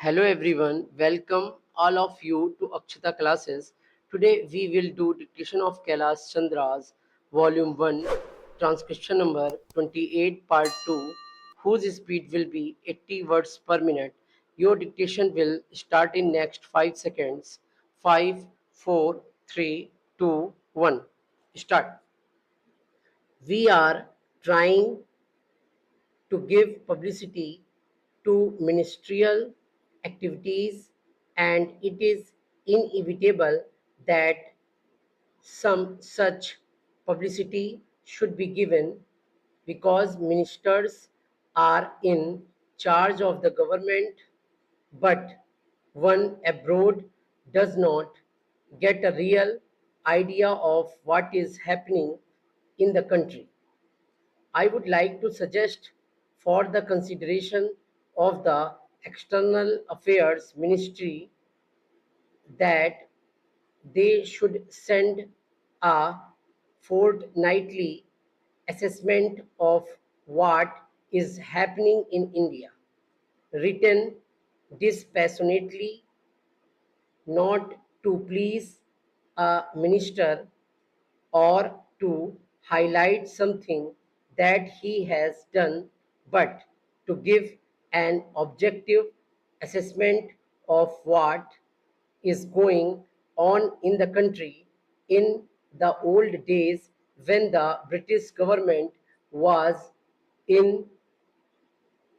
Hello everyone, welcome all of you to Akshata classes. Today we will do dictation of Kailash Chandra's volume 1, transcription number 28 part 2, whose speed will be 80 words per minute. Your dictation will start in next 5 seconds. 5, 4, 3, 2, 1. Start. We are trying to give publicity to ministerial activities, and it is inevitable that some such publicity should be given because ministers are in charge of the government, but one abroad does not get a real idea of what is happening in the country. I would like to suggest for the consideration of the External Affairs Ministry that they should send a fortnightly assessment of what is happening in India, written dispassionately, not to please a minister or to highlight something that he has done, but to give an objective assessment of what is going on in the country in the old days when the British government was in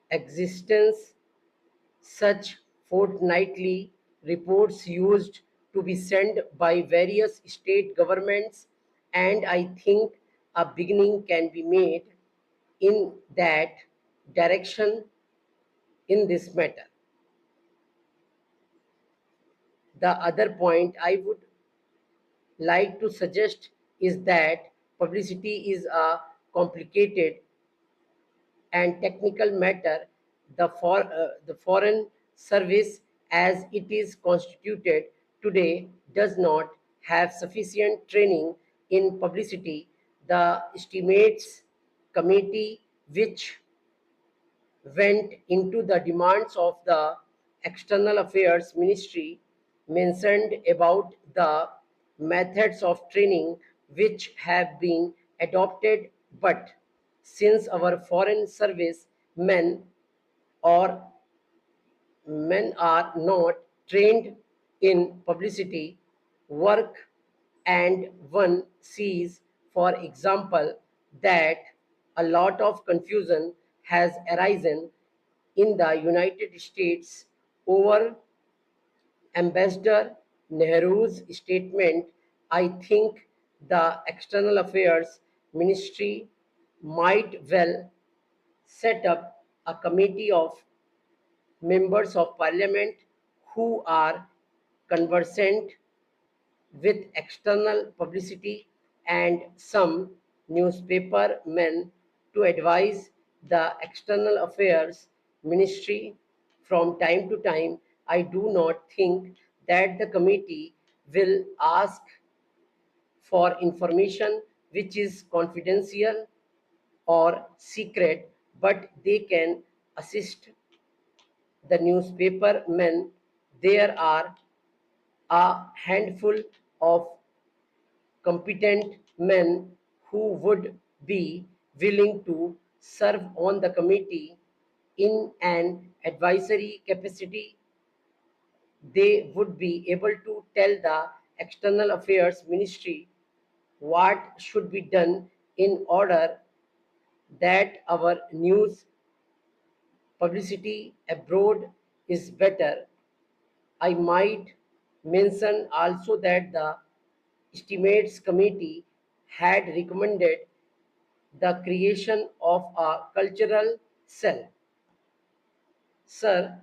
existence. Such fortnightly reports used to be sent by various state governments, and I think a beginning can be made in that direction in this matter. The other point I would like to suggest is that publicity is a complicated and technical matter. The foreign service, as it is constituted today, does not have sufficient training in publicity. The estimates committee, which went into the demands of the External Affairs Ministry, mentioned about the methods of training which have been adopted, but since our foreign service men or men are not trained in publicity work, and one sees, for example, that a lot of confusion has arisen in the United States over Ambassador Nehru's statement. I think the External Affairs Ministry might well set up a committee of members of parliament who are conversant with external publicity and some newspaper men to advise the External Affairs Ministry from time to time. I do not think that the committee will ask for information which is confidential or secret, but they can assist the newspaper men. There are a handful of competent men who would be willing to serve on the committee in an advisory capacity. They would be able to tell the External Affairs Ministry what should be done in order that our news publicity abroad is better. I might mention also that the Estimates Committee had recommended the creation of a cultural cell. Sir,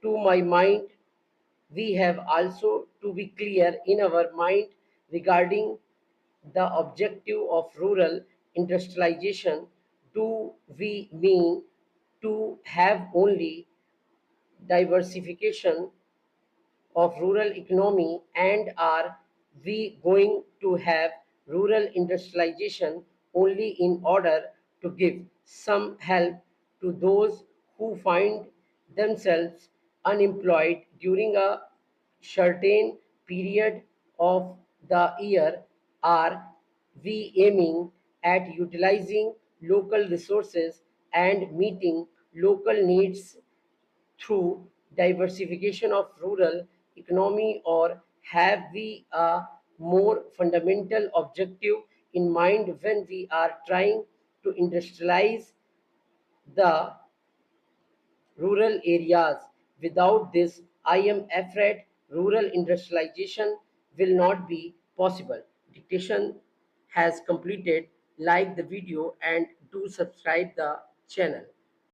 to my mind, we have also to be clear in our mind regarding the objective of rural industrialization. Do we mean to have only diversification of rural economy, and are we going to have rural industrialization only in order to give some help to those who find themselves unemployed during a certain period of the year? Are we aiming at utilizing local resources and meeting local needs through diversification of rural economy, or have we a more fundamental objective in mind when we are trying to industrialize the rural areas? Without this, I am afraid rural industrialization will not be possible. Dictation has completed. Like the video and do subscribe the channel.